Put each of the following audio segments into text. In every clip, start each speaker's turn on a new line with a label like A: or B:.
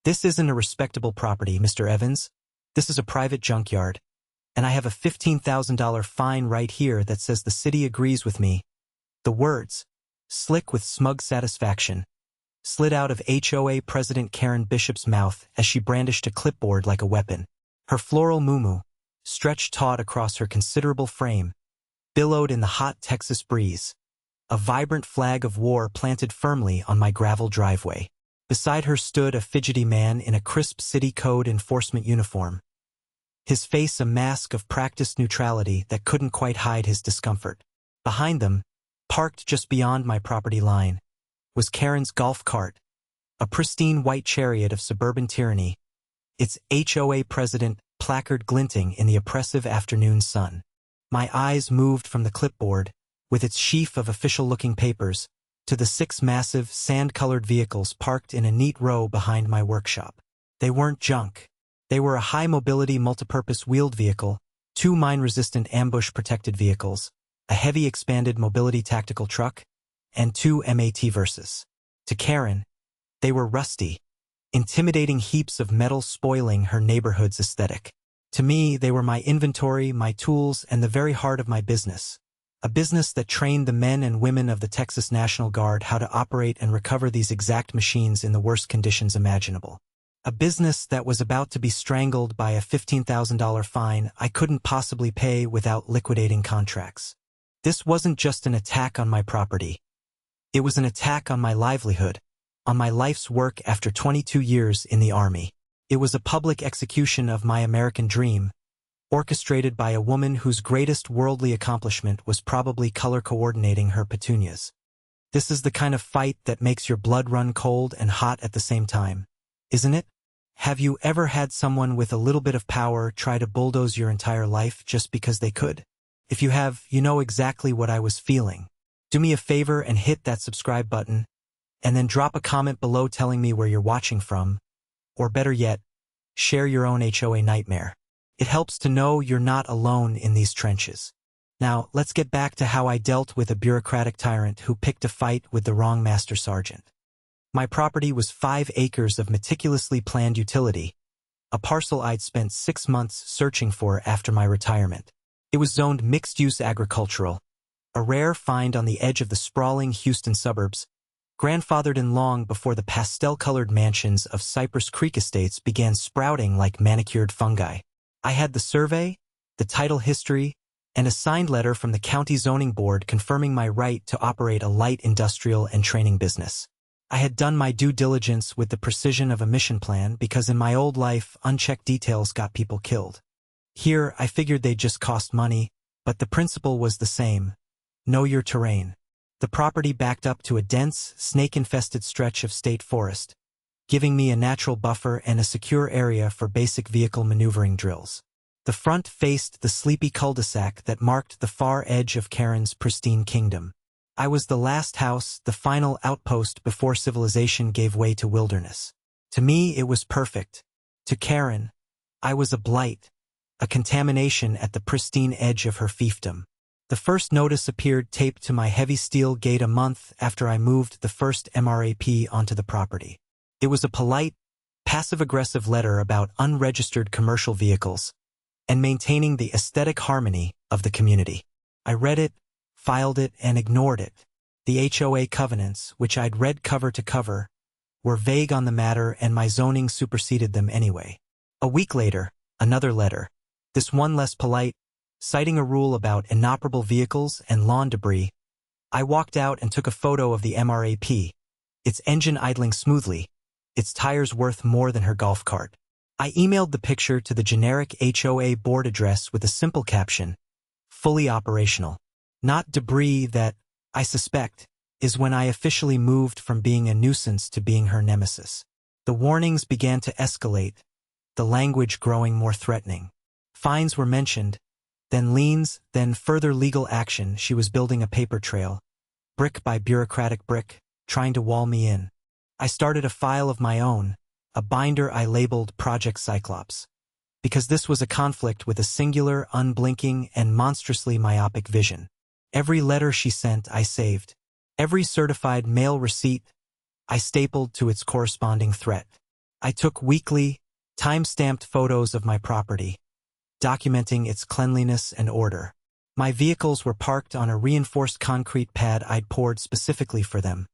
A: "This isn't a respectable property, Mr. Evans. This is a private junkyard, and I have a $15,000 fine right here that says the city agrees with me." The words, slick with smug satisfaction, slid out of HOA President Karen Bishop's mouth as she brandished a clipboard like a weapon. Her floral muumuu, stretched taut across her considerable frame, billowed in the hot Texas breeze, a vibrant flag of war planted firmly on my gravel driveway. Beside her stood a fidgety man in a crisp city code enforcement uniform, his face a mask of practiced neutrality that couldn't quite hide his discomfort. Behind them, parked just beyond my property line, was Karen's golf cart, a pristine white chariot of suburban tyranny, its HOA President placard glinting in the oppressive afternoon sun. My eyes moved from the clipboard, with its sheaf of official-looking papers, to the 6 massive, sand-colored vehicles parked in a neat row behind my workshop. They weren't junk. They were a high-mobility multipurpose wheeled vehicle, 2 mine-resistant ambush-protected vehicles, a heavy expanded mobility tactical truck, and 2 M-ATVs. To Karen, they were rusty, intimidating heaps of metal spoiling her neighborhood's aesthetic. To me, they were my inventory, my tools, and the very heart of my business. A business that trained the men and women of the Texas National Guard how to operate and recover these exact machines in the worst conditions imaginable. A business that was about to be strangled by a $15,000 fine I couldn't possibly pay without liquidating contracts. This wasn't just an attack on my property. It was an attack on my livelihood, on my life's work after 22 years in the Army. It was a public execution of my American dream, orchestrated by a woman whose greatest worldly accomplishment was probably color coordinating her petunias. This is the kind of fight that makes your blood run cold and hot at the same time, isn't it? Have you ever had someone with a little bit of power try to bulldoze your entire life just because they could? If you have, you know exactly what I was feeling. Do me a favor and hit that subscribe button, and then drop a comment below telling me where you're watching from, or better yet, share your own HOA nightmare. It helps to know you're not alone in these trenches. Now, let's get back to how I dealt with a bureaucratic tyrant who picked a fight with the wrong master sergeant. My property was 5 acres of meticulously planned utility, a parcel I'd spent 6 months searching for after my retirement. It was zoned mixed-use agricultural, a rare find on the edge of the sprawling Houston suburbs, grandfathered in long before the pastel-colored mansions of Cypress Creek estates began sprouting like manicured fungi. I had the survey, the title history, and a signed letter from the county zoning board confirming my right to operate a light industrial and training business. I had done my due diligence with the precision of a mission plan because in my old life, unchecked details got people killed. Here, I figured they'd just cost money, but the principle was the same. Know your terrain. The property backed up to a dense, snake-infested stretch of state forest, giving me a natural buffer and a secure area for basic vehicle maneuvering drills. The front faced the sleepy cul-de-sac that marked the far edge of Karen's pristine kingdom. I was the last house, the final outpost before civilization gave way to wilderness. To me, it was perfect. To Karen, I was a blight, a contamination at the pristine edge of her fiefdom. The first notice appeared taped to my heavy steel gate a month after I moved the first MRAP onto the property. It was a polite, passive-aggressive letter about unregistered commercial vehicles and maintaining the aesthetic harmony of the community. I read it, filed it, and ignored it. The HOA covenants, which I'd read cover to cover, were vague on the matter and my zoning superseded them anyway. A week later, another letter, this one less polite, citing a rule about inoperable vehicles and lawn debris. I walked out and took a photo of the MRAP, its engine idling smoothly, its tires worth more than her golf cart. I emailed the picture to the generic HOA board address with a simple caption, fully operational. Not debris that, I suspect, is when I officially moved from being a nuisance to being her nemesis. The warnings began to escalate, the language growing more threatening. Fines were mentioned, then liens, then further legal action. She was building a paper trail, brick by bureaucratic brick, trying to wall me in. I started a file of my own, a binder I labeled Project Cyclops, because this was a conflict with a singular, unblinking, and monstrously myopic vision. Every letter she sent I saved. Every certified mail receipt I stapled to its corresponding threat. I took weekly, time-stamped photos of my property, documenting its cleanliness and order. My vehicles were parked on a reinforced concrete pad I'd poured specifically for them,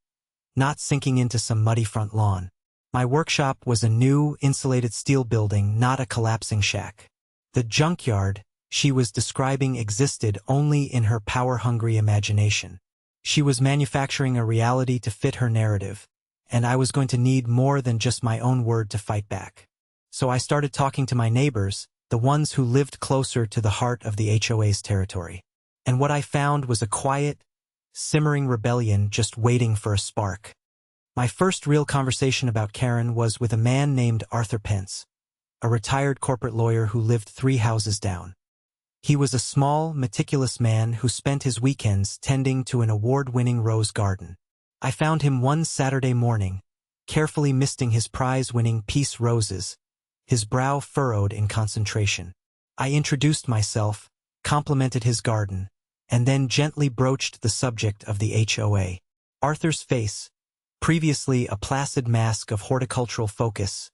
A: not sinking into some muddy front lawn. My workshop was a new, insulated steel building, not a collapsing shack. The junkyard she was describing existed only in her power-hungry imagination. She was manufacturing a reality to fit her narrative, and I was going to need more than just my own word to fight back. So I started talking to my neighbors, the ones who lived closer to the heart of the HOA's territory. And what I found was a quiet, simmering rebellion just waiting for a spark. My first real conversation about Karen was with a man named Arthur Pence, a retired corporate lawyer who lived 3 houses down. He was a small, meticulous man who spent his weekends tending to an award-winning rose garden. I found him one Saturday morning, carefully misting his prize-winning peace roses, his brow furrowed in concentration. I introduced myself, complimented his garden, and then gently broached the subject of the HOA. Arthur's face, previously a placid mask of horticultural focus,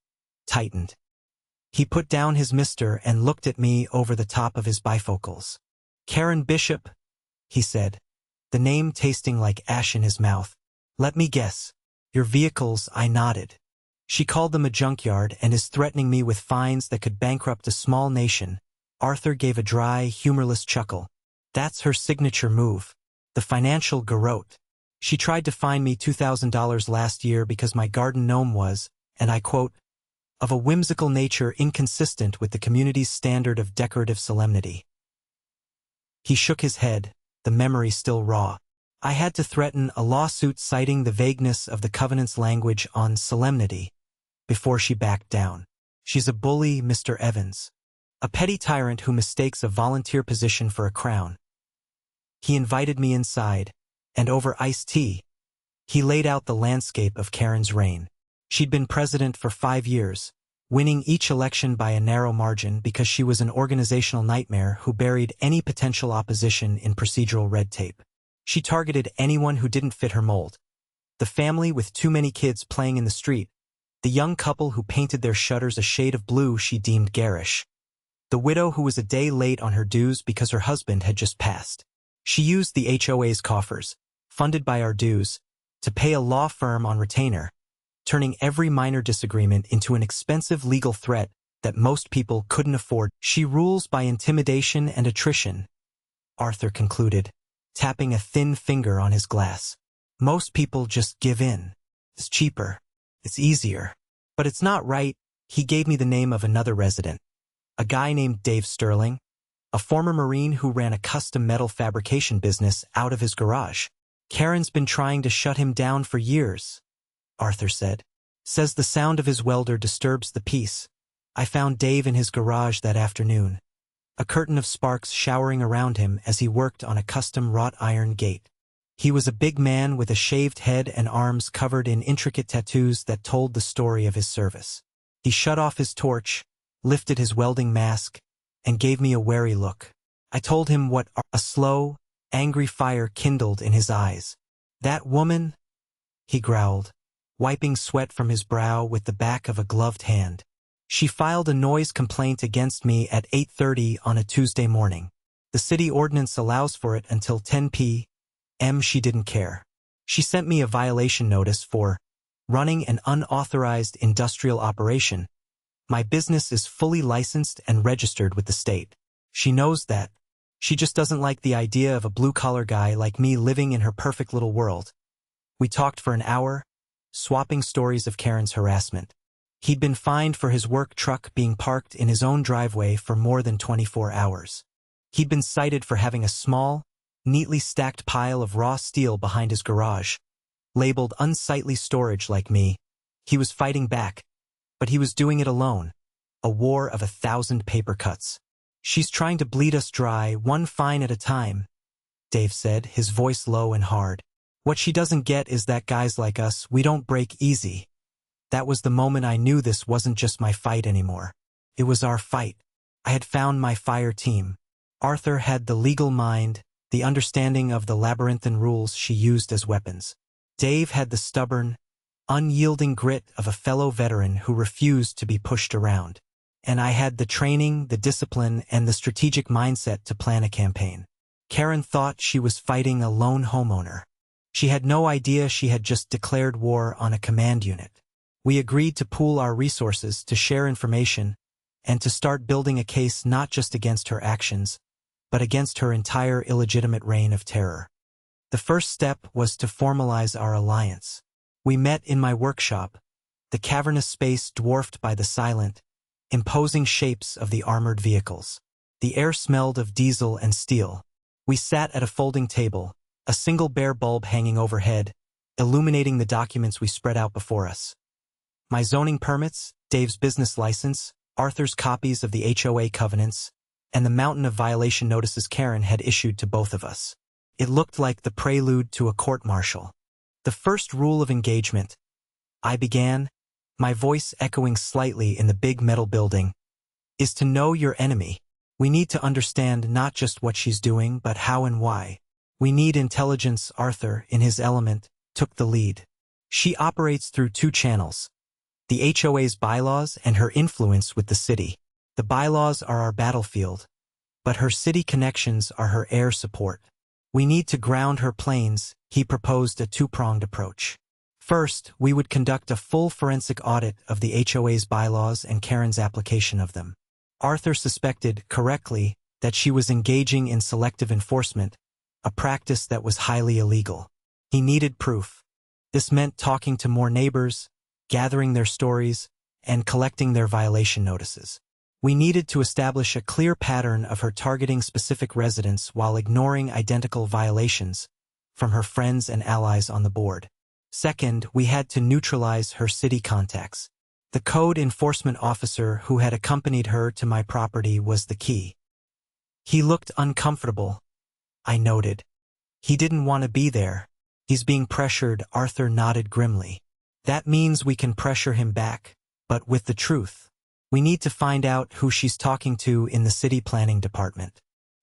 A: tightened. He put down his mister and looked at me over the top of his bifocals. "Karen Bishop," he said, the name tasting like ash in his mouth. "Let me guess. Your vehicles," I nodded. "She called them a junkyard and is threatening me with fines that could bankrupt a small nation." Arthur gave a dry, humorless chuckle. "That's her signature move. The financial garrote. She tried to fine me $2,000 last year because my garden gnome was, and I quote, of a whimsical nature inconsistent with the community's standard of decorative solemnity." He shook his head, the memory still raw. "I had to threaten a lawsuit citing the vagueness of the covenant's language on solemnity before she backed down. She's a bully, Mr. Evans. A petty tyrant who mistakes a volunteer position for a crown." He invited me inside, and over iced tea, he laid out the landscape of Karen's reign. She'd been president for 5 years, winning each election by a narrow margin because she was an organizational nightmare who buried any potential opposition in procedural red tape. She targeted anyone who didn't fit her mold. The family with too many kids playing in the street, the young couple who painted their shutters a shade of blue she deemed garish, the widow who was a day late on her dues because her husband had just passed. She used the HOA's coffers, funded by our dues, to pay a law firm on retainer, turning every minor disagreement into an expensive legal threat that most people couldn't afford. "She rules by intimidation and attrition," Arthur concluded, tapping a thin finger on his glass. "Most people just give in. It's cheaper. It's easier. But it's not right." He gave me the name of another resident, a guy named Dave Sterling, a former Marine who ran a custom metal fabrication business out of his garage. "Karen's been trying to shut him down for years," Arthur said. "Says the sound of his welder disturbs the peace." I found Dave in his garage that afternoon, a curtain of sparks showering around him as he worked on a custom wrought iron gate. He was a big man with a shaved head and arms covered in intricate tattoos that told the story of his service. He shut off his torch, lifted his welding mask, and gave me a wary look. I told him what a slow, angry fire kindled in his eyes. "That woman," he growled, wiping sweat from his brow with the back of a gloved hand. "She filed a noise complaint against me at 8:30 on a Tuesday morning. The city ordinance allows for it until 10 p.m. She didn't care. She sent me a violation notice for running an unauthorized industrial operation. My business is fully licensed and registered with the state. She knows that. She just doesn't like the idea of a blue-collar guy like me living in her perfect little world." We talked for an hour, swapping stories of Karen's harassment. He'd been fined for his work truck being parked in his own driveway for more than 24 hours. He'd been cited for having a small, neatly stacked pile of raw steel behind his garage, labeled unsightly storage like me. He was fighting back, but he was doing it alone, a war of 1,000 paper cuts. "She's trying to bleed us dry, one fine at a time," Dave said, his voice low and hard. "What she doesn't get is that guys like us, we don't break easy." That was the moment I knew this wasn't just my fight anymore. It was our fight. I had found my fire team. Arthur had the legal mind, the understanding of the labyrinthine rules she used as weapons. Dave had the stubborn, unyielding grit of a fellow veteran who refused to be pushed around. And I had the training, the discipline, and the strategic mindset to plan a campaign. Karen thought she was fighting a lone homeowner. She had no idea she had just declared war on a command unit. We agreed to pool our resources, to share information, and to start building a case not just against her actions, but against her entire illegitimate reign of terror. The first step was to formalize our alliance. We met in my workshop, the cavernous space dwarfed by the silent, imposing shapes of the armored vehicles. The air smelled of diesel and steel. We sat at a folding table, a single bare bulb hanging overhead, illuminating the documents we spread out before us. My zoning permits, Dave's business license, Arthur's copies of the HOA covenants, and the mountain of violation notices Karen had issued to both of us. It looked like the prelude to a court-martial. The first rule of engagement, I began, my voice echoing slightly in the big metal building, is to know your enemy. We need to understand not just what she's doing, but how and why. We need intelligence. Arthur, in his element, took the lead. She operates through two channels: the HOA's bylaws and her influence with the city. The bylaws are our battlefield, but her city connections are her air support. We need to ground her planes. He proposed a two-pronged approach. First, we would conduct a full forensic audit of the HOA's bylaws and Karen's application of them. Arthur suspected, correctly, that she was engaging in selective enforcement, a practice that was highly illegal. He needed proof. This meant talking to more neighbors, gathering their stories, and collecting their violation notices. We needed to establish a clear pattern of her targeting specific residents while ignoring identical violations from her friends and allies on the board. Second, we had to neutralize her city contacts. The code enforcement officer who had accompanied her to my property was the key. He looked uncomfortable, I noted. He didn't want to be there. He's being pressured. Arthur nodded grimly. That means we can pressure him back, but with the truth. We need to find out who she's talking to in the city planning department.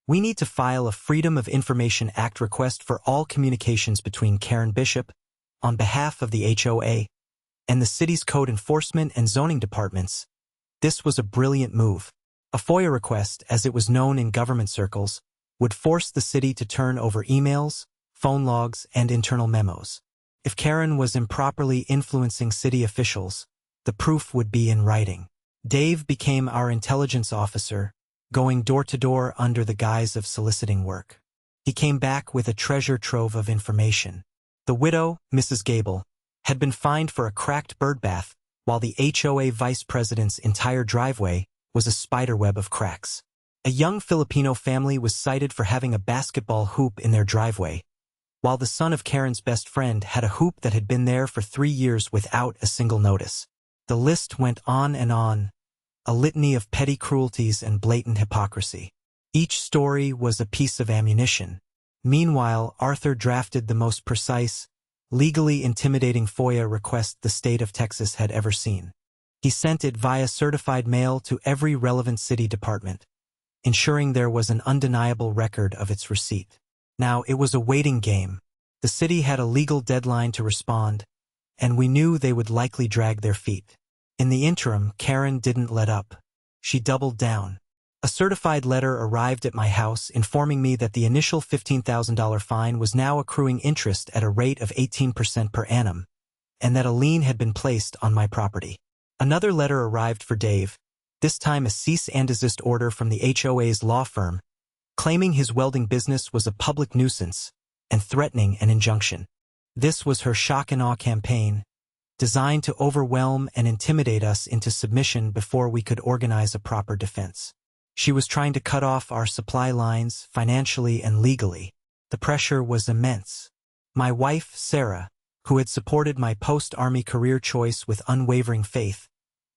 A: We need to file a Freedom of Information Act request for all communications between Karen Bishop, on behalf of the HOA, and the city's code enforcement and zoning departments. This was a brilliant move. A FOIA request, as it was known in government circles, would force the city to turn over emails, phone logs, and internal memos. If Karen was improperly influencing city officials, the proof would be in writing. Dave became our intelligence officer, going door to door under the guise of soliciting work. He came back with a treasure trove of information. The widow, Mrs. Gable, had been fined for a cracked birdbath, while the HOA vice president's entire driveway was a spiderweb of cracks. A young Filipino family was cited for having a basketball hoop in their driveway, while the son of Karen's best friend had a hoop that had been there for 3 years without a single notice. The list went on, a litany of petty cruelties and blatant hypocrisy. Each story was a piece of ammunition. Meanwhile, Arthur drafted the most precise, legally intimidating FOIA request the state of Texas had ever seen. He sent it via certified mail to every relevant city department, ensuring there was an undeniable record of its receipt. Now, it was a waiting game. The city had a legal deadline to respond, and we knew they would likely drag their feet. In the interim, Karen didn't let up. She doubled down. A certified letter arrived at my house informing me that the initial $15,000 fine was now accruing interest at a rate of 18% per annum, and that a lien had been placed on my property. Another letter arrived for Dave, this time a cease and desist order from the HOA's law firm, claiming his welding business was a public nuisance and threatening an injunction. This was her shock and awe campaign, designed to overwhelm and intimidate us into submission before we could organize a proper defense. She was trying to cut off our supply lines financially and legally. The pressure was immense. My wife, Sarah, who had supported my post-army career choice with unwavering faith,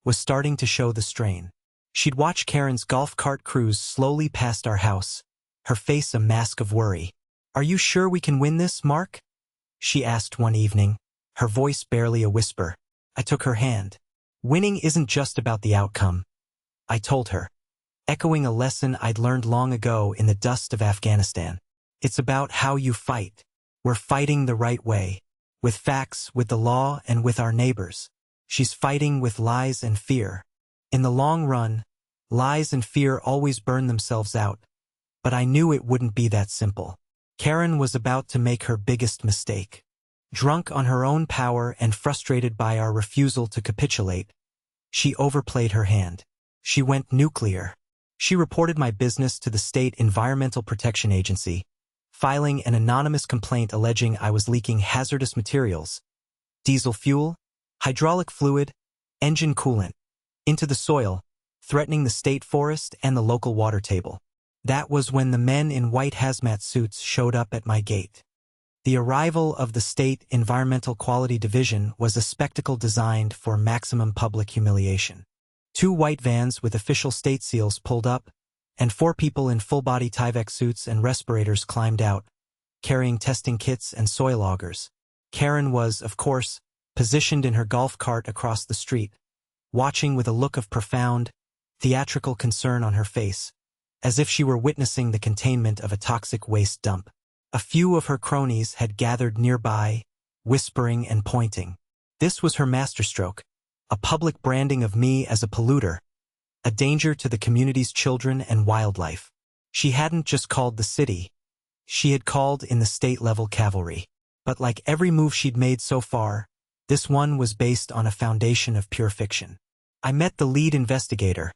A: was starting to show the strain. She'd watch Karen's golf cart cruise slowly past our house, her face a mask of worry. "Are you sure we can win this, Mark?" she asked one evening, her voice barely a whisper. I took her hand. "Winning isn't just about the outcome," I told her, echoing a lesson I'd learned long ago in the dust of Afghanistan. "It's about how you fight. We're fighting the right way. With facts, with the law, and with our neighbors. She's fighting with lies and fear. In the long run, lies and fear always burn themselves out. But I knew it wouldn't be that simple. Karen was about to make her biggest mistake. Drunk on her own power and frustrated by our refusal to capitulate, she overplayed her hand. She went nuclear. She reported my business to the State Environmental Protection Agency, filing an anonymous complaint alleging I was leaking hazardous materials, diesel fuel, hydraulic fluid, engine coolant, into the soil, threatening the state forest and the local water table. That was when the men in white hazmat suits showed up at my gate. The arrival of the State Environmental Quality Division was a spectacle designed for maximum public humiliation. 2 white vans with official state seals pulled up, and 4 people in full-body Tyvek suits and respirators climbed out, carrying testing kits and soil augers. Karen was, of course, positioned in her golf cart across the street, watching with a look of profound, theatrical concern on her face, as if she were witnessing the containment of a toxic waste dump. A few of her cronies had gathered nearby, whispering and pointing. This was her masterstroke, a public branding of me as a polluter, a danger to the community's children and wildlife. She hadn't just called the city. She had called in the state-level cavalry. But like every move she'd made so far, this one was based on a foundation of pure fiction. I met the lead investigator,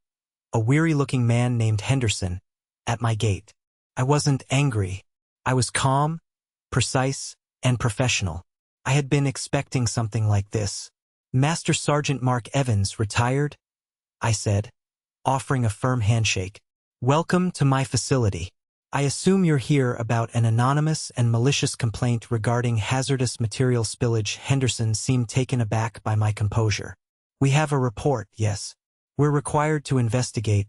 A: a weary-looking man named Henderson, at my gate. I wasn't angry. I was calm, precise, and professional. I had been expecting something like this. Master Sergeant Mark Evans, retired, I said, offering a firm handshake. Welcome to my facility. I assume you're here about an anonymous and malicious complaint regarding hazardous material spillage. Henderson seemed taken aback by my composure. We have a report, yes. We're required to investigate.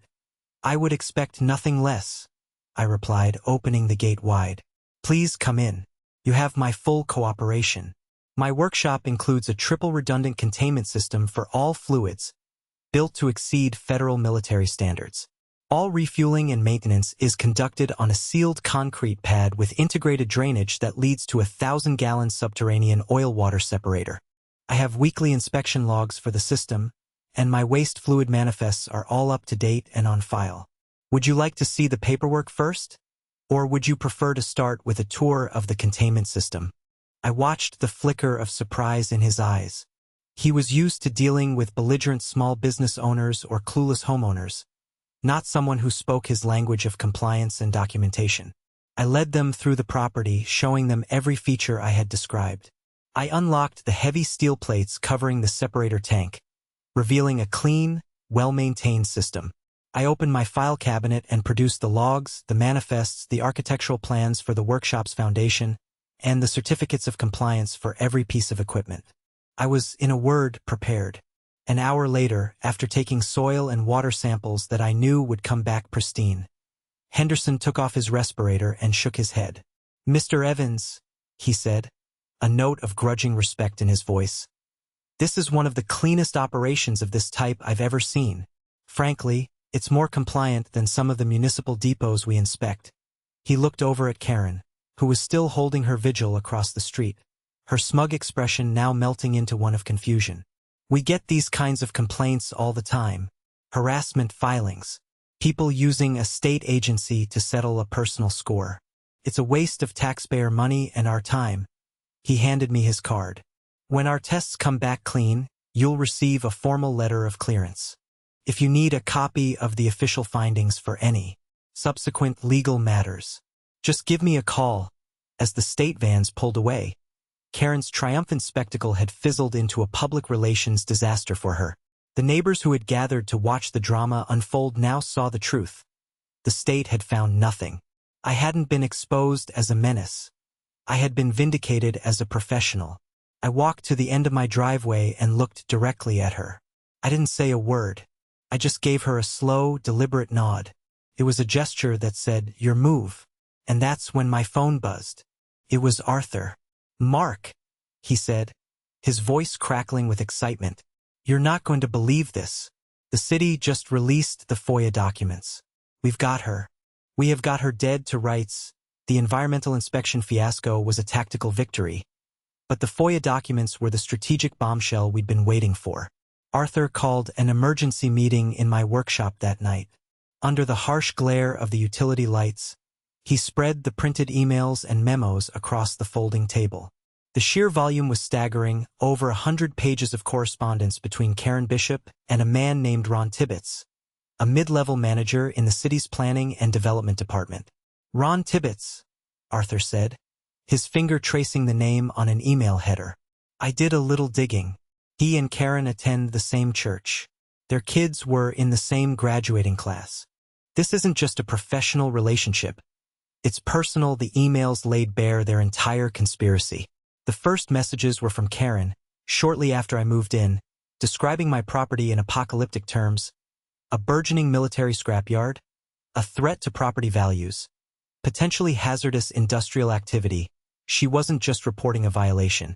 A: I would expect nothing less, I replied, opening the gate wide. Please come in. You have my full cooperation. My workshop includes a triple redundant containment system for all fluids, built to exceed federal military standards. All refueling and maintenance is conducted on a sealed concrete pad with integrated drainage that leads to a 1,000-gallon subterranean oil-water separator. I have weekly inspection logs for the system, and my waste fluid manifests are all up to date and on file. Would you like to see the paperwork first? Or would you prefer to start with a tour of the containment system? I watched the flicker of surprise in his eyes. He was used to dealing with belligerent small business owners or clueless homeowners, not someone who spoke his language of compliance and documentation. I led them through the property, showing them every feature I had described. I unlocked the heavy steel plates covering the separator tank, revealing a clean, well-maintained system. I opened my file cabinet and produced the logs, the manifests, the architectural plans for the workshop's foundation, and the certificates of compliance for every piece of equipment. I was, in a word, prepared. An hour later, after taking soil and water samples that I knew would come back pristine, Henderson took off his respirator and shook his head. Mr. Evans, he said, a note of grudging respect in his voice. This is one of the cleanest operations of this type I've ever seen. Frankly, it's more compliant than some of the municipal depots we inspect. He looked over at Karen, who was still holding her vigil across the street, her smug expression now melting into one of confusion. We get these kinds of complaints all the time. Harassment filings. People using a state agency to settle a personal score. It's a waste of taxpayer money and our time. He handed me his card. When our tests come back clean, you'll receive a formal letter of clearance. If you need a copy of the official findings for any subsequent legal matters, just give me a call. As the state vans pulled away, Karen's triumphant spectacle had fizzled into a public relations disaster for her. The neighbors who had gathered to watch the drama unfold now saw the truth. The state had found nothing. I hadn't been exposed as a menace. I had been vindicated as a professional. I walked to the end of my driveway and looked directly at her. I didn't say a word. I just gave her a slow, deliberate nod. It was a gesture that said, "Your move." And that's when my phone buzzed. It was Arthur. "Mark," he said, his voice crackling with excitement. "You're not going to believe this. The city just released the FOIA documents. We've got her. We have got her dead to rights. The environmental inspection fiasco was a tactical victory. But the FOIA documents were the strategic bombshell we'd been waiting for. Arthur called an emergency meeting in my workshop that night. Under the harsh glare of the utility lights, he spread the printed emails and memos across the folding table. The sheer volume was staggering, over 100 pages of correspondence between Karen Bishop and a man named Ron Tibbetts, a mid-level manager in the city's planning and development department. Ron Tibbetts, Arthur said, his finger tracing the name on an email header. I did a little digging. He and Karen attend the same church. Their kids were in the same graduating class. This isn't just a professional relationship. It's personal. The emails laid bare their entire conspiracy. The first messages were from Karen, shortly after I moved in, describing my property in apocalyptic terms: a burgeoning military scrapyard, a threat to property values, potentially hazardous industrial activity. She wasn't just reporting a violation.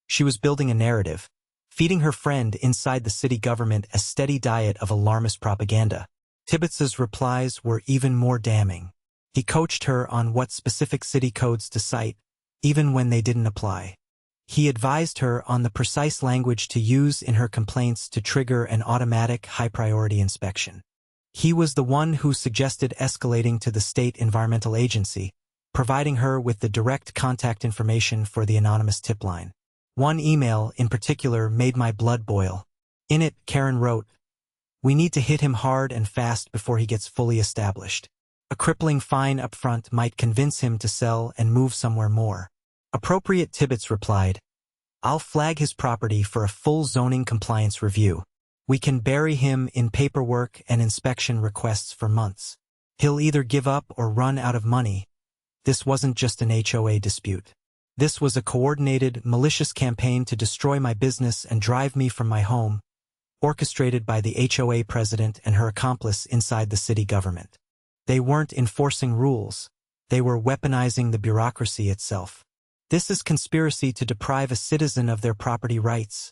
A: She was building a narrative, feeding her friend inside the city government a steady diet of alarmist propaganda. Tibbetts's replies were even more damning. He coached her on what specific city codes to cite, even when they didn't apply. He advised her on the precise language to use in her complaints to trigger an automatic high-priority inspection. He was the one who suggested escalating to the state environmental agency, providing her with the direct contact information for the anonymous tip line. One email, in particular, made my blood boil. In it, Karen wrote, "We need to hit him hard and fast before he gets fully established. A crippling fine up front might convince him to sell and move somewhere more." Appropriate Tibbetts replied, "I'll flag his property for a full zoning compliance review. We can bury him in paperwork and inspection requests for months. He'll either give up or run out of money." This wasn't just an HOA dispute. This was a coordinated, malicious campaign to destroy my business and drive me from my home, orchestrated by the HOA president and her accomplice inside the city government. They weren't enforcing rules. They were weaponizing the bureaucracy itself. "This is conspiracy to deprive a citizen of their property rights,"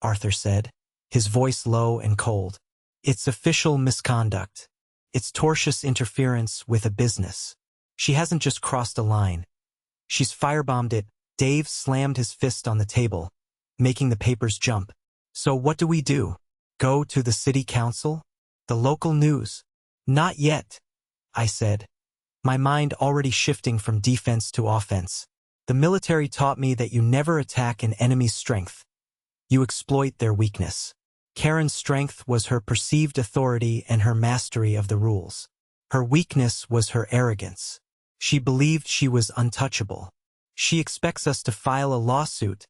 A: Arthur said, his voice low and cold. "It's official misconduct. It's tortious interference with a business. She hasn't just crossed a line. She's firebombed it." Dave slammed his fist on the table, making the papers jump. "So what do we do? Go to the city council? The local news?" "Not yet," I said, my mind already shifting from defense to offense. "The military taught me that you never attack an enemy's strength. You exploit their weakness." Karen's strength was her perceived authority and her mastery of the rules. Her weakness was her arrogance. She believed she was untouchable. "She expects us to file a lawsuit,"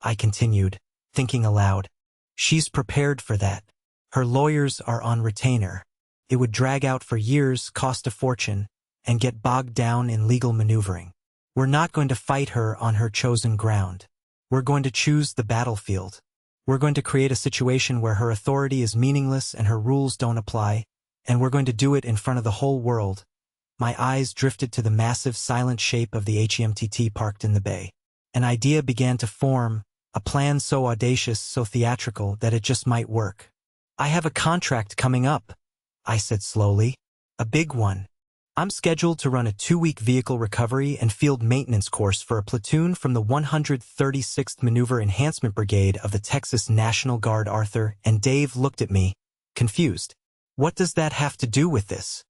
A: I continued, thinking aloud. "She's prepared for that. Her lawyers are on retainer. It would drag out for years, cost a fortune, and get bogged down in legal maneuvering. We're not going to fight her on her chosen ground. We're going to choose the battlefield. We're going to create a situation where her authority is meaningless and her rules don't apply, and we're going to do it in front of the whole world." My eyes drifted to the massive, silent shape of the HEMTT parked in the bay. An idea began to form, a plan so audacious, so theatrical, that it just might work. "I have a contract coming up," I said slowly. "A big one. I'm scheduled to run a 2-week vehicle recovery and field maintenance course for a platoon from the 136th Maneuver Enhancement Brigade of the Texas National Guard." Arthur and Dave looked at me, confused. "What does that have to do with this?"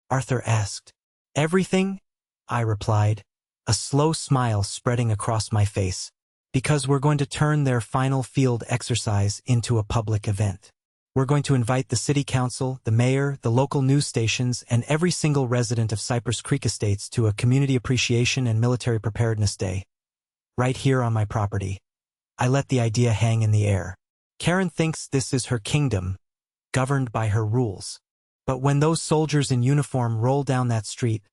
A: Arthur asked. "Everything," I replied, a slow smile spreading across my face. "Because we're going to turn their final field exercise into a public event. We're going to invite the city council, the mayor, the local news stations, and every single resident of Cypress Creek Estates to a community appreciation and military preparedness day. Right here on my property." I let the idea hang in the air. Karen thinks this is her kingdom, governed by her rules. But when those soldiers in uniform roll down that street,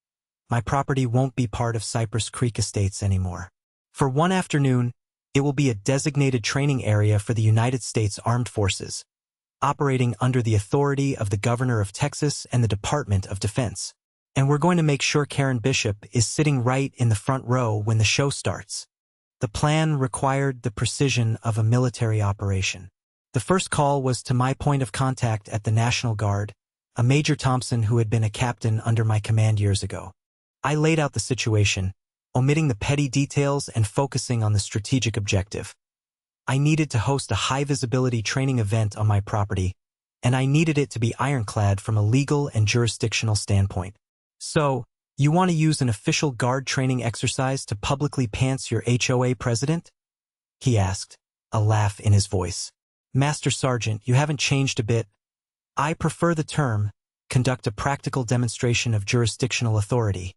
A: my property won't be part of Cypress Creek Estates anymore. For one afternoon, it will be a designated training area for the United States Armed Forces, operating under the authority of the Governor of Texas and the Department of Defense. And we're going to make sure Karen Bishop is sitting right in the front row when the show starts. The plan required the precision of a military operation. The first call was to my point of contact at the National Guard, a Major Thompson who had been a captain under my command years ago. I laid out the situation, omitting the petty details and focusing on the strategic objective. I needed to host a high-visibility training event on my property, and I needed it to be ironclad from a legal and jurisdictional standpoint. So, you want to use an official guard training exercise to publicly pants your HOA president? He asked, a laugh in his voice. Master Sergeant, you haven't changed a bit. I prefer the term, conduct a practical demonstration of jurisdictional authority.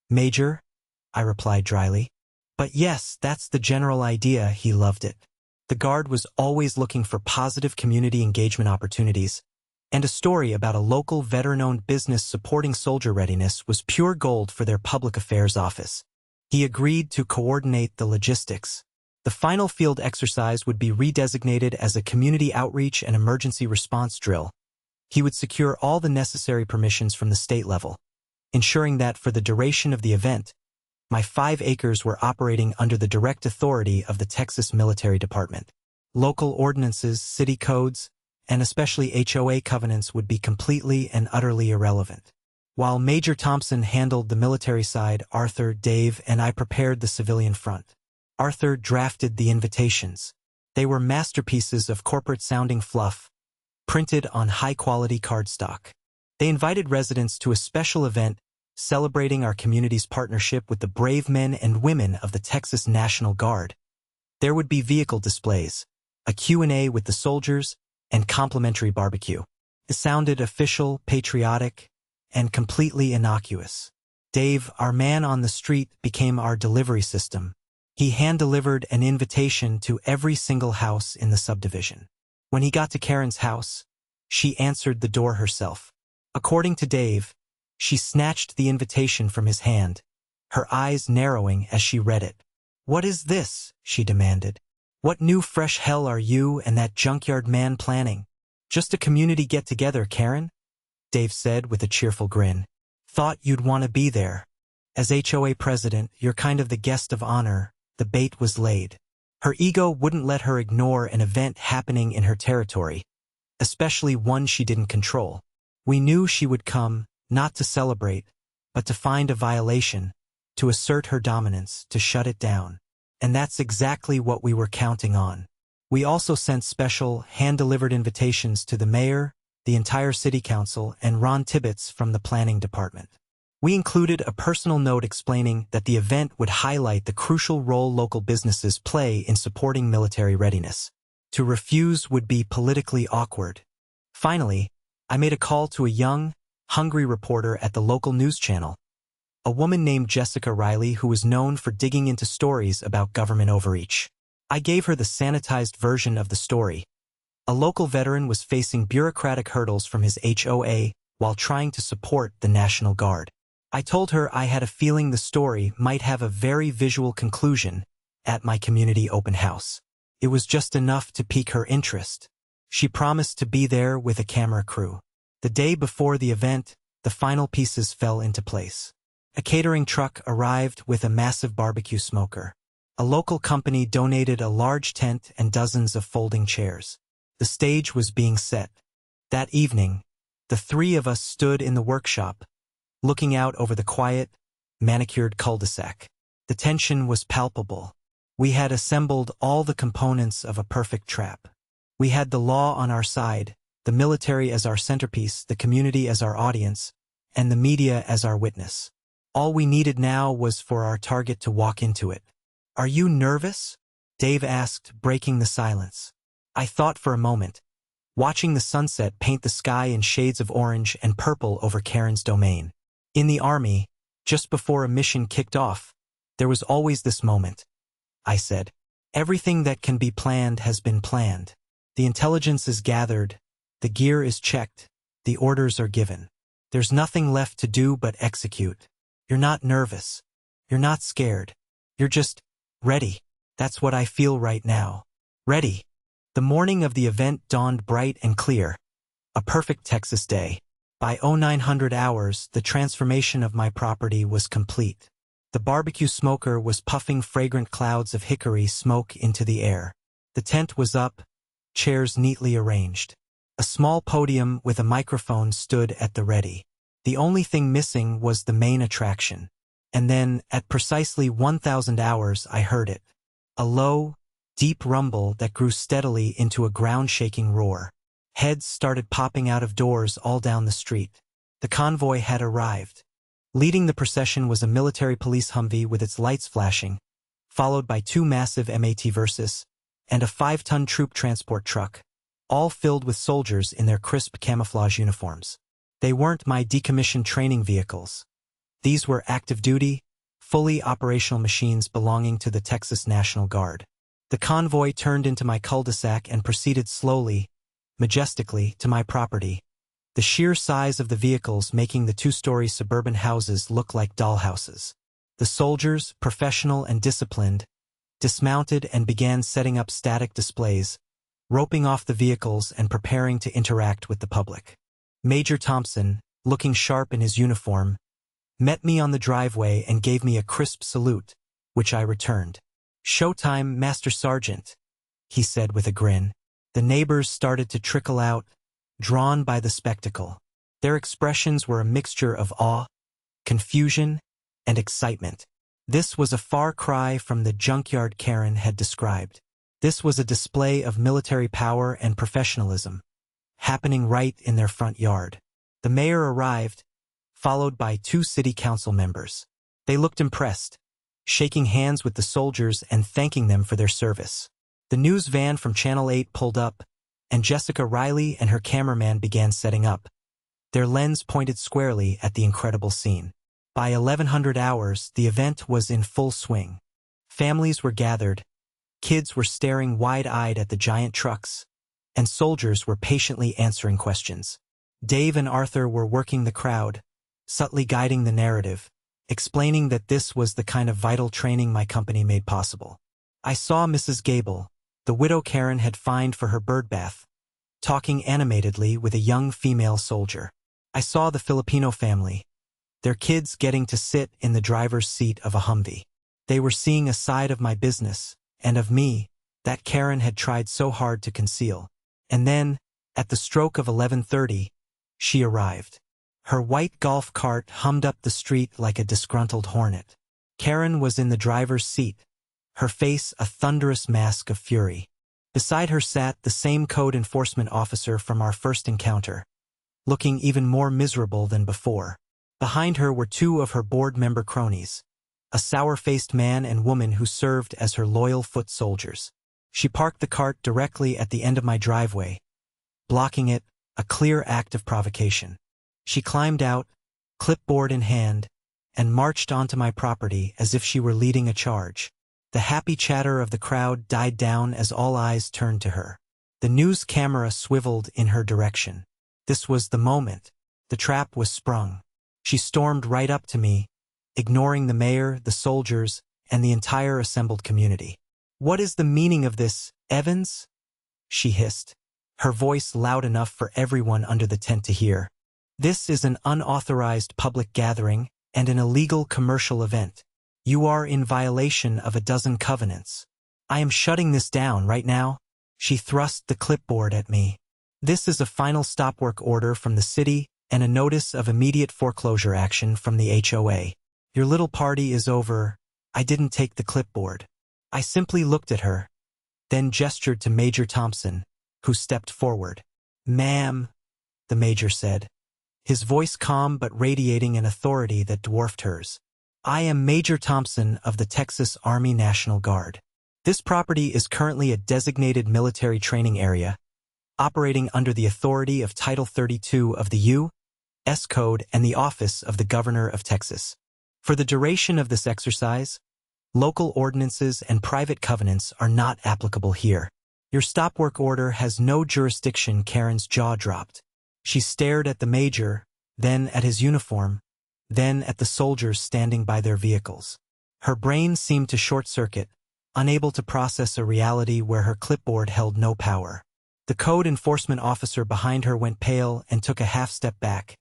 A: Major? I replied dryly. But yes, that's the general idea. He loved it. The guard was always looking for positive community engagement opportunities, and a story about a local veteran-owned business supporting soldier readiness was pure gold for their public affairs office. He agreed to coordinate the logistics. The final field exercise would be redesignated as a community outreach and emergency response drill. He would secure all the necessary permissions from the state level, ensuring that for the duration of the event, my 5 acres were operating under the direct authority of the Texas Military Department. Local ordinances, city codes, and especially HOA covenants would be completely and utterly irrelevant. While Major Thompson handled the military side, Arthur, Dave, and I prepared the civilian front. Arthur drafted the invitations. They were masterpieces of corporate-sounding fluff, printed on high-quality cardstock. They invited residents to a special event celebrating our community's partnership with the brave men and women of the Texas National Guard. There would be vehicle displays, a Q&A with the soldiers, and complimentary barbecue. It sounded official, patriotic, and completely innocuous. Dave, our man on the street, became our delivery system. He hand-delivered an invitation to every single house in the subdivision. When he got to Karen's house, she answered the door herself. According to Dave, she snatched the invitation from his hand, her eyes narrowing as she read it. "What is this?" she demanded. "What new fresh hell are you and that junkyard man planning?" "Just a community get-together, Karen," Dave said with a cheerful grin. "Thought you'd want to be there. As HOA president, you're kind of the guest of honor." The bait was laid. Her ego wouldn't let her ignore an event happening in her territory, especially one she didn't control. We knew she would come, not to celebrate, but to find a violation, to assert her dominance, to shut it down. And that's exactly what we were counting on. We also sent special, hand-delivered invitations to the mayor, the entire city council, and Ron Tibbetts from the planning department. We included a personal note explaining that the event would highlight the crucial role local businesses play in supporting military readiness. To refuse would be politically awkward. Finally, I made a call to a young, hungry reporter at the local news channel, a woman named Jessica Riley who was known for digging into stories about government overreach. I gave her the sanitized version of the story. A local veteran was facing bureaucratic hurdles from his HOA while trying to support the National Guard. I told her I had a feeling the story might have a very visual conclusion at my community open house. It was just enough to pique her interest. She promised to be there with a camera crew. The day before the event, the final pieces fell into place. A catering truck arrived with a massive barbecue smoker. A local company donated a large tent and dozens of folding chairs. The stage was being set. That evening, the 3 of us stood in the workshop, looking out over the quiet, manicured cul-de-sac. The tension was palpable. We had assembled all the components of a perfect trap. We had the law on our side, the military as our centerpiece, the community as our audience, and the media as our witness. All we needed now was for our target to walk into it. "Are you nervous?" Dave asked, breaking the silence. I thought for a moment, watching the sunset paint the sky in shades of orange and purple over Karen's domain. In the Army, just before a mission kicked off, there was always this moment. I said, "Everything that can be planned has been planned. The intelligence is gathered, the gear is checked, the orders are given. There's nothing left to do but execute. You're not nervous. You're not scared. You're just ready." That's what I feel right now. Ready. The morning of the event dawned bright and clear. A perfect Texas day. By 0900 hours, the transformation of my property was complete. The barbecue smoker was puffing fragrant clouds of hickory smoke into the air. The tent was up, chairs neatly arranged. A small podium with a microphone stood at the ready. The only thing missing was the main attraction, And then, at precisely 1,000 hours, I heard it. A low, deep rumble that grew steadily into a ground-shaking roar. Heads started popping out of doors all down the street. The convoy had arrived. Leading the procession was a military police Humvee with its lights flashing, followed by 2 massive M-ATVs and a 5-ton troop transport truck, all filled with soldiers in their crisp camouflage uniforms. They weren't my decommissioned training vehicles. These were active-duty, fully operational machines belonging to the Texas National Guard. The convoy turned into my cul-de-sac and proceeded slowly, majestically, to my property, the sheer size of the vehicles making the 2-story suburban houses look like dollhouses. The soldiers, professional and disciplined, dismounted and began setting up static displays, roping off the vehicles and preparing to interact with the public. Major Thompson, looking sharp in his uniform, met me on the driveway and gave me a crisp salute, which I returned. "Showtime, Master Sergeant," he said with a grin. The neighbors started to trickle out, drawn by the spectacle. Their expressions were a mixture of awe, confusion, and excitement. This was a far cry from the junkyard Karen had described. This was a display of military power and professionalism, happening right in their front yard. The mayor arrived, followed by 2 city council members. They looked impressed, shaking hands with the soldiers and thanking them for their service. The news van from Channel 8 pulled up, and Jessica Riley and her cameraman began setting up, their lens pointed squarely at the incredible scene. By 1100 hours, the event was in full swing. Families were gathered, kids were staring wide-eyed at the giant trucks, and soldiers were patiently answering questions. Dave and Arthur were working the crowd, subtly guiding the narrative, explaining that this was the kind of vital training my company made possible. I saw Mrs. Gable, the widow Karen had fined for her birdbath, talking animatedly with a young female soldier. I saw the Filipino family, their kids getting to sit in the driver's seat of a Humvee. They were seeing a side of my business, and of me, that Karen had tried so hard to conceal. And then, at the stroke of 11:30, she arrived. Her white golf cart hummed up the street like a disgruntled hornet. Karen was in the driver's seat, her face a thunderous mask of fury. Beside her sat the same code enforcement officer from our first encounter, looking even more miserable than before. Behind her were 2 of her board member cronies, a sour-faced man and woman who served as her loyal foot soldiers. She parked the cart directly at the end of my driveway, blocking it, a clear act of provocation. She climbed out, clipboard in hand, and marched onto my property as if she were leading a charge. The happy chatter of the crowd died down as all eyes turned to her. The news camera swiveled in her direction. This was the moment. The trap was sprung. She stormed right up to me, ignoring the mayor, the soldiers, and the entire assembled community. "What is the meaning of this, Evans?" she hissed, her voice loud enough for everyone under the tent to hear. "This is an unauthorized public gathering and an illegal commercial event. You are in violation of a dozen covenants. I am shutting this down right now." She thrust the clipboard at me. "This is a final stop work order from the city and a notice of immediate foreclosure action from the HOA. Your little party is over." I didn't take the clipboard. I simply looked at her, then gestured to Major Thompson, who stepped forward. "Ma'am," the major said, his voice calm but radiating an authority that dwarfed hers. "I am Major Thompson of the Texas Army National Guard. This property is currently a designated military training area, operating under the authority of Title 32 of the U.S. Code and the Office of the Governor of Texas. For the duration of this exercise, local ordinances and private covenants are not applicable here. Your stop work order has no jurisdiction." Karen's jaw dropped. She stared at the major, then at his uniform, then at the soldiers standing by their vehicles. Her brain seemed to short-circuit, unable to process a reality where her clipboard held no power. The code enforcement officer behind her went pale and took a half-step back,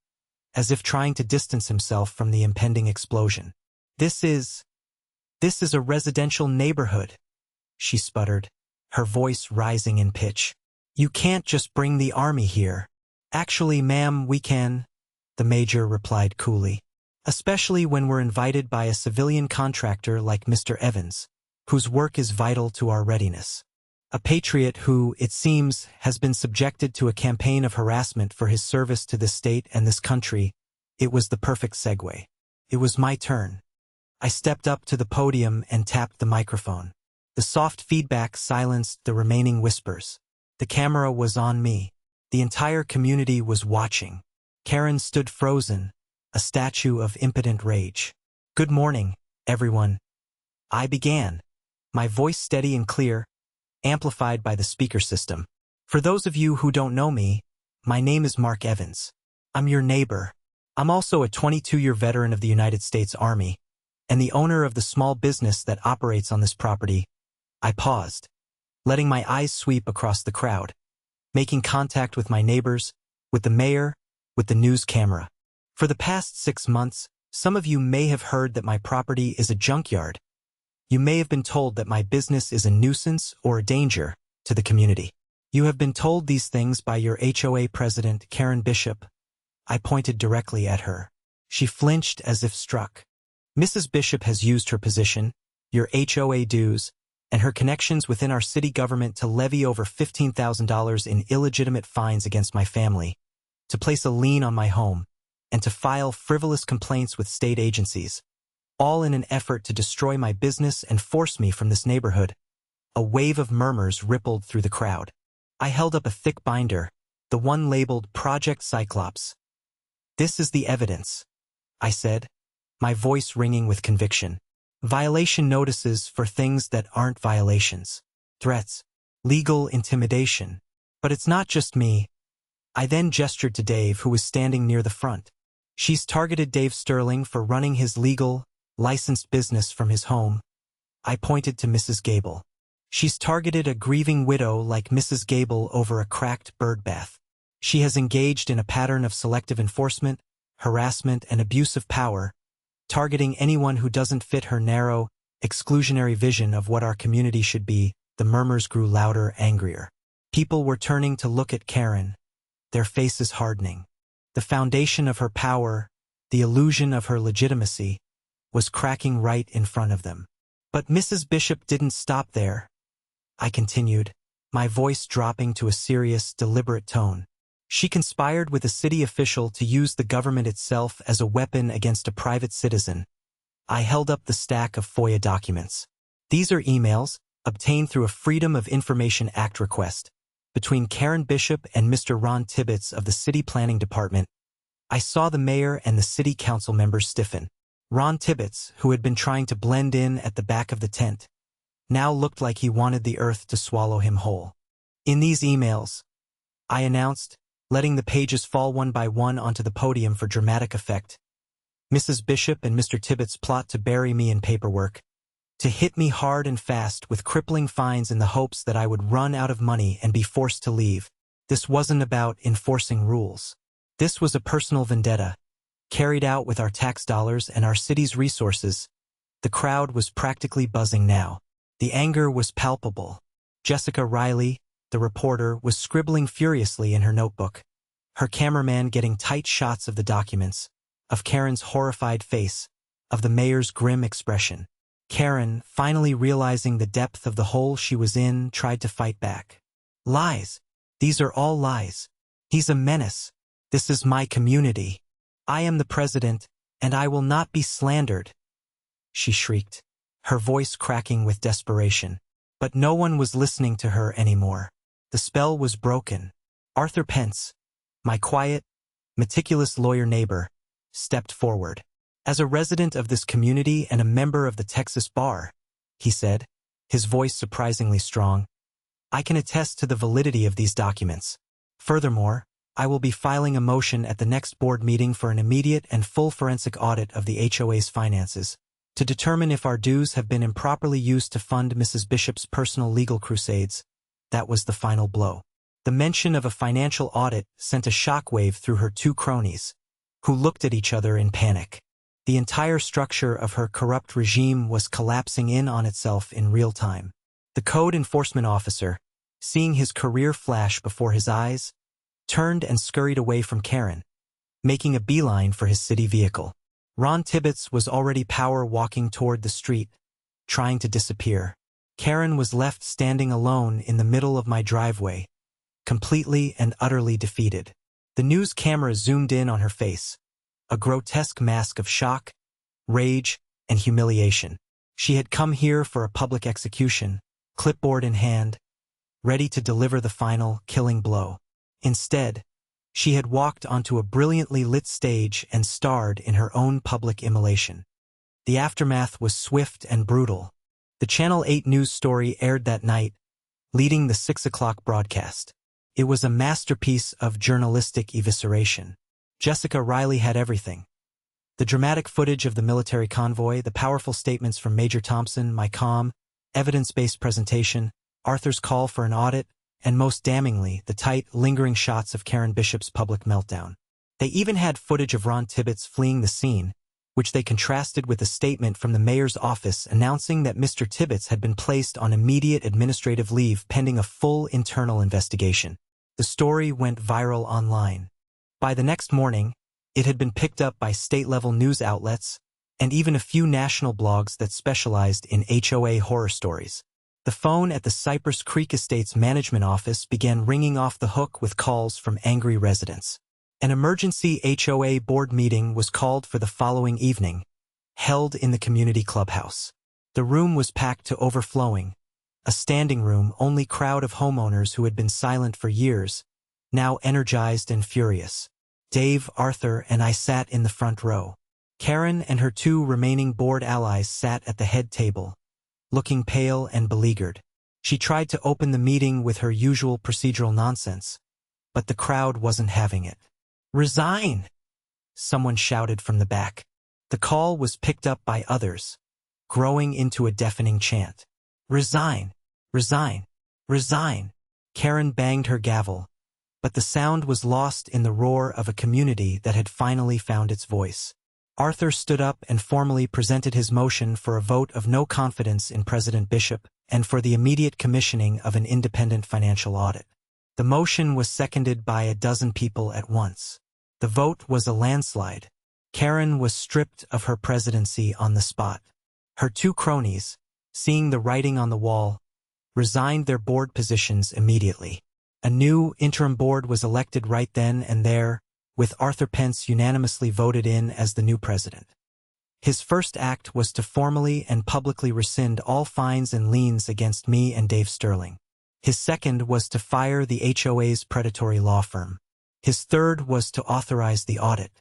A: as if trying to distance himself from the impending explosion. This is a residential neighborhood," she sputtered, her voice rising in pitch. "You can't just bring the army here." "Actually, ma'am, we can," the major replied coolly. especially when we're invited by a civilian contractor like Mr. Evans, whose work is vital to our readiness. A patriot who, it seems, has been subjected to a campaign of harassment for his service to this state and this country. It was the perfect segue. It was my turn. I stepped up to the podium and tapped the microphone. The soft feedback silenced the remaining whispers. The camera was on me. The entire community was watching. Karen stood frozen, a statue of impotent rage. "Good morning, everyone." I began, my voice steady and clear, amplified by the speaker system. "For those of you who don't know me, my name is Mark Evans. I'm your neighbor. I'm also a 22-year veteran of the United States Army, and the owner of the small business that operates on this property." I paused, letting my eyes sweep across the crowd, making contact with my neighbors, with the mayor, with the news camera. For the past 6 months, some of you may have heard that my property is a junkyard. You may have been told that my business is a nuisance or a danger to the community. You have been told these things by your HOA President Karen Bishop. I pointed directly at her. She flinched as if struck. Mrs. Bishop has used her position, your HOA dues, and her connections within our city government to levy over $15,000 in illegitimate fines against my family, to place a lien on my home, and to file frivolous complaints with state agencies, all in an effort to destroy my business and force me from this neighborhood. A wave of murmurs rippled through the crowd. I held up a thick binder, the one labeled Project Cyclops. "This is the evidence," I said, my voice ringing with conviction. "Violation notices for things that aren't violations. Threats. Legal intimidation. But it's not just me." I then gestured to Dave, who was standing near the front. "She's targeted Dave Sterling for running his legal, licensed business from his home." I pointed to Mrs. Gable. "She's targeted a grieving widow like Mrs. Gable over a cracked bird bath. She has engaged in a pattern of selective enforcement, harassment, and abuse of power, targeting anyone who doesn't fit her narrow, exclusionary vision of what our community should be." The murmurs grew louder, angrier. People were turning to look at Karen, their faces hardening. The foundation of her power, the illusion of her legitimacy, was cracking right in front of them. "But Mrs. Bishop didn't stop there," I continued, my voice dropping to a serious, deliberate tone. "She conspired with a city official to use the government itself as a weapon against a private citizen." I held up the stack of FOIA documents. "These are emails, obtained through a Freedom of Information Act request, between Karen Bishop and Mr. Ron Tibbetts of the City Planning Department." I saw the mayor and the city council members stiffen. Ron Tibbetts, who had been trying to blend in at the back of the tent, now looked like he wanted the earth to swallow him whole. "In these emails," I announced, letting the pages fall one by one onto the podium for dramatic effect, "Mrs. Bishop and Mr. Tibbetts plot to bury me in paperwork, to hit me hard and fast with crippling fines in the hopes that I would run out of money and be forced to leave. This wasn't about enforcing rules. This was a personal vendetta, carried out with our tax dollars and our city's resources." The crowd was practically buzzing now. The anger was palpable. Jessica Riley, the reporter, was scribbling furiously in her notebook, her cameraman getting tight shots of the documents, of Karen's horrified face, of the mayor's grim expression. Karen, finally realizing the depth of the hole she was in, tried to fight back. "Lies. These are all lies. He's a menace. This is my community. I am the president, and I will not be slandered," she shrieked, her voice cracking with desperation. But no one was listening to her anymore. The spell was broken. Arthur Pence, my quiet, meticulous lawyer neighbor, stepped forward. "As a resident of this community and a member of the Texas Bar," he said, his voice surprisingly strong, "I can attest to the validity of these documents. Furthermore, I will be filing a motion at the next board meeting for an immediate and full forensic audit of the HOA's finances, to determine if our dues have been improperly used to fund Mrs. Bishop's personal legal crusades." That was the final blow. The mention of a financial audit sent a shockwave through her two cronies, who looked at each other in panic. The entire structure of her corrupt regime was collapsing in on itself in real time. The code enforcement officer, seeing his career flash before his eyes, turned and scurried away from Karen, making a beeline for his city vehicle. Ron Tibbetts was already power walking toward the street, trying to disappear. Karen was left standing alone in the middle of my driveway, completely and utterly defeated. The news camera zoomed in on her face, a grotesque mask of shock, rage, and humiliation. She had come here for a public execution, clipboard in hand, ready to deliver the final, killing blow. Instead, she had walked onto a brilliantly lit stage and starred in her own public immolation. The aftermath was swift and brutal. The Channel 8 news story aired that night, leading the 6 o'clock broadcast. It was a masterpiece of journalistic evisceration. Jessica Riley had everything. The dramatic footage of the military convoy, the powerful statements from Major Thompson, my calm, evidence-based presentation, Arthur's call for an audit, and most damningly, the tight, lingering shots of Karen Bishop's public meltdown. They even had footage of Ron Tibbetts fleeing the scene, which they contrasted with a statement from the mayor's office announcing that Mr. Tibbetts had been placed on immediate administrative leave pending a full internal investigation. The story went viral online. By the next morning, it had been picked up by state-level news outlets and even a few national blogs that specialized in HOA horror stories. The phone at the Cypress Creek Estates management office began ringing off the hook with calls from angry residents. An emergency HOA board meeting was called for the following evening, held in the community clubhouse. The room was packed to overflowing, a standing room only crowd of homeowners who had been silent for years, now energized and furious. Dave, Arthur, and I sat in the front row. Karen and her two remaining board allies sat at the head table, looking pale and beleaguered. She tried to open the meeting with her usual procedural nonsense, but the crowd wasn't having it. "Resign!" someone shouted from the back. The call was picked up by others, growing into a deafening chant. "Resign! Resign! Resign!" Karen banged her gavel, but the sound was lost in the roar of a community that had finally found its voice. Arthur stood up and formally presented his motion for a vote of no confidence in President Bishop and for the immediate commissioning of an independent financial audit. The motion was seconded by a dozen people at once. The vote was a landslide. Karen was stripped of her presidency on the spot. Her two cronies, seeing the writing on the wall, resigned their board positions immediately. A new interim board was elected right then and there, with Arthur Pence unanimously voted in as the new president. His first act was to formally and publicly rescind all fines and liens against me and Dave Sterling. His second was to fire the HOA's predatory law firm. His third was to authorize the audit.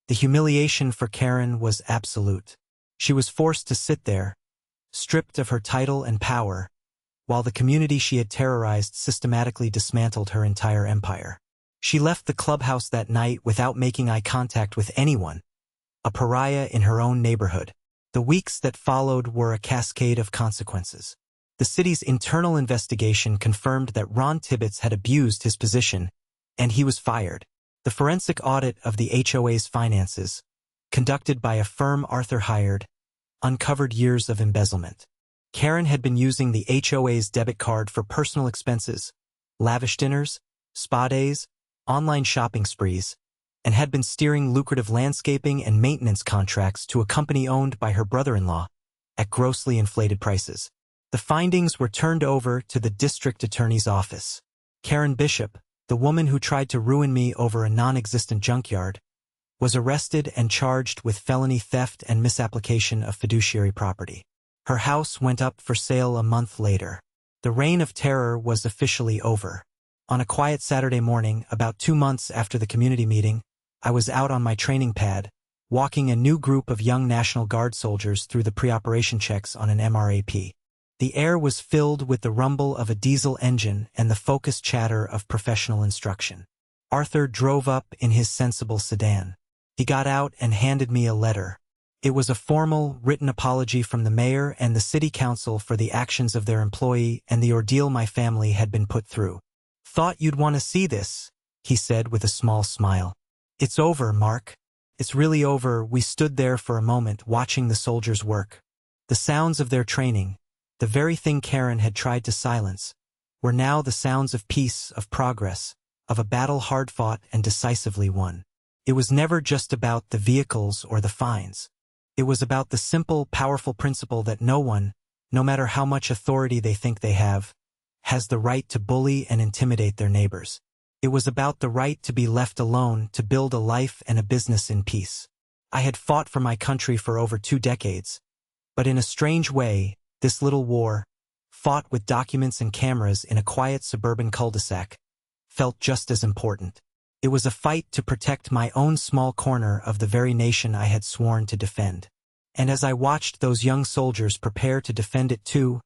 A: The humiliation for Karen was absolute. She was forced to sit there, stripped of her title and power, while the community she had terrorized systematically dismantled her entire empire. She left the clubhouse that night without making eye contact with anyone, a pariah in her own neighborhood. The weeks that followed were a cascade of consequences. The city's internal investigation confirmed that Ron Tibbetts had abused his position, and he was fired. The forensic audit of the HOA's finances, conducted by a firm Arthur hired, uncovered years of embezzlement. Karen had been using the HOA's debit card for personal expenses, lavish dinners, spa days, online shopping sprees, and had been steering lucrative landscaping and maintenance contracts to a company owned by her brother-in-law at grossly inflated prices. The findings were turned over to the district attorney's office. Karen Bishop, the woman who tried to ruin me over a non-existent junkyard, was arrested and charged with felony theft and misapplication of fiduciary property. Her house went up for sale a month later. The reign of terror was officially over. On a quiet Saturday morning, about 2 months after the community meeting, I was out on my training pad, walking a new group of young National Guard soldiers through the pre-operation checks on an MRAP. The air was filled with the rumble of a diesel engine and the focused chatter of professional instruction. Arthur drove up in his sensible sedan. He got out and handed me a letter. It was a formal, written apology from the mayor and the city council for the actions of their employee and the ordeal my family had been put through. "Thought you'd want to see this," he said with a small smile. "It's over, Mark. It's really over." We stood there for a moment watching the soldiers work. The sounds of their training, the very thing Karen had tried to silence, were now the sounds of peace, of progress, of a battle hard-fought and decisively won. It was never just about the vehicles or the fines. It was about the simple, powerful principle that no one, no matter how much authority they think they have, has the right to bully and intimidate their neighbors. It was about the right to be left alone to build a life and a business in peace. I had fought for my country for over 2 decades, but in a strange way, this little war, fought with documents and cameras in a quiet suburban cul-de-sac, felt just as important. It was a fight to protect my own small corner of the very nation I had sworn to defend. And as I watched those young soldiers prepare to defend it too,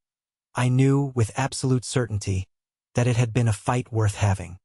A: I knew with absolute certainty that it had been a fight worth having.